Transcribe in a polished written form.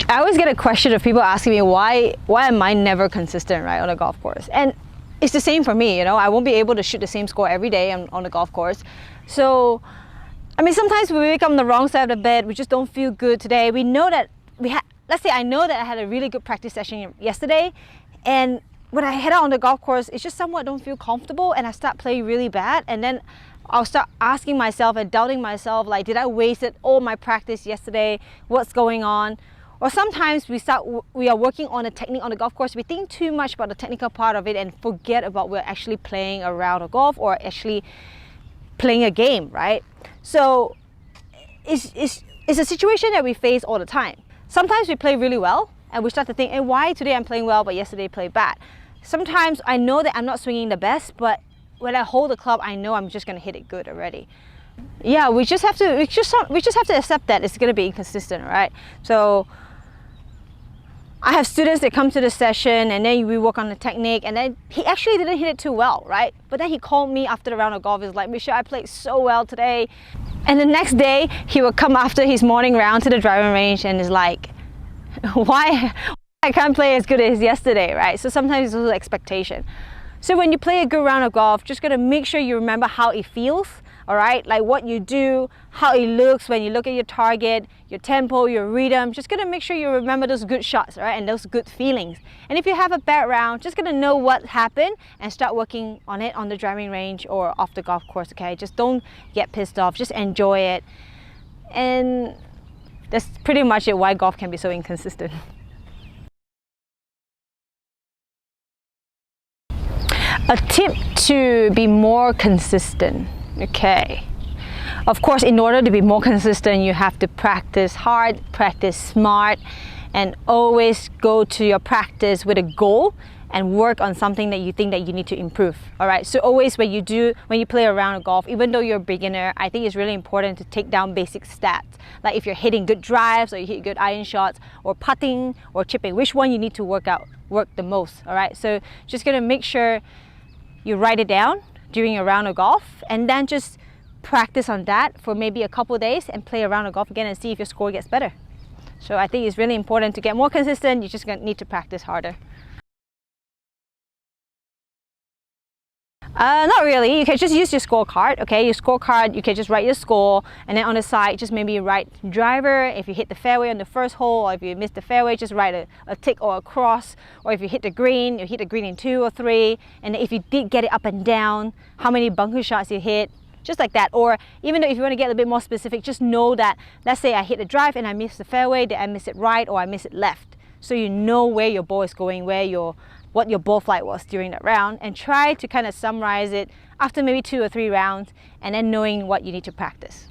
I always get a question of people asking me why am I never consistent, right, on a golf course? And it's the same for me, you know. I won't be able to shoot the same score every day on the golf course. So, I mean, sometimes we wake up on the wrong side of the bed, we just don't feel good today. We know that let's say I know that I had a really good practice session yesterday, and when I head out on the golf course, it's just somewhat don't feel comfortable, and I start playing really bad, and then I'll start asking myself and doubting myself, like, did I waste all my practice yesterday? What's going on? Or sometimes we are working on a technique on the golf course, we think too much about the technical part of it and forget about we're actually playing a round of golf or actually playing a game, right? So it's a situation that we face all the time. Sometimes we play really well and we start to think, hey, why today I'm playing well but yesterday I played bad? Sometimes I know that I'm not swinging the best, but when I hold the club, I know I'm just going to hit it good already. Yeah, we just have to accept that it's going to be inconsistent, right? So I have students that come to the session and then we work on the technique, and then he actually didn't hit it too well, right? But then he called me after the round of golf. He's like, Michele, I played so well today. And the next day he will come after his morning round to the driving range and is like, why I can't play as good as yesterday, right? So sometimes it's also expectation. So when you play a good round of golf, just gotta make sure you remember how it feels, all right? Like what you do, how it looks when you look at your target, your tempo, your rhythm. Just gonna make sure you remember those good shots, right? And those good feelings. And if you have a bad round, just gonna know what happened and start working on it on the driving range or off the golf course, okay? Just don't get pissed off, just enjoy it. And that's pretty much it, why golf can be so inconsistent. A tip to be more consistent, okay. Of course, in order to be more consistent, you have to practice hard, practice smart, and always go to your practice with a goal and work on something that you think that you need to improve, all right? So always when you play a round of golf, even though you're a beginner, I think it's really important to take down basic stats. Like if you're hitting good drives or you hit good iron shots or putting or chipping, which one you need to work the most, all right? So just gonna make sure you write it down during a round of golf and then just practice on that for maybe a couple of days and play a round of golf again and see if your score gets better. So I think it's really important to get more consistent. You're just going to need to practice harder. Not really. You can just use your scorecard, okay? Your scorecard, you can just write your score, and then on the side, just maybe write driver. If you hit the fairway on the first hole, or if you missed the fairway, just write a tick or a cross. Or if you hit the green, you hit the green in 2 or 3. And if you did get it up and down, how many bunker shots you hit, just like that. Or even though if you want to get a bit more specific, just know that, let's say I hit the drive and I missed the fairway, did I miss it right or I miss it left? So you know where your ball is going, what your ball flight was during that round, and try to kind of summarize it after maybe 2 or 3 rounds, and then knowing what you need to practice.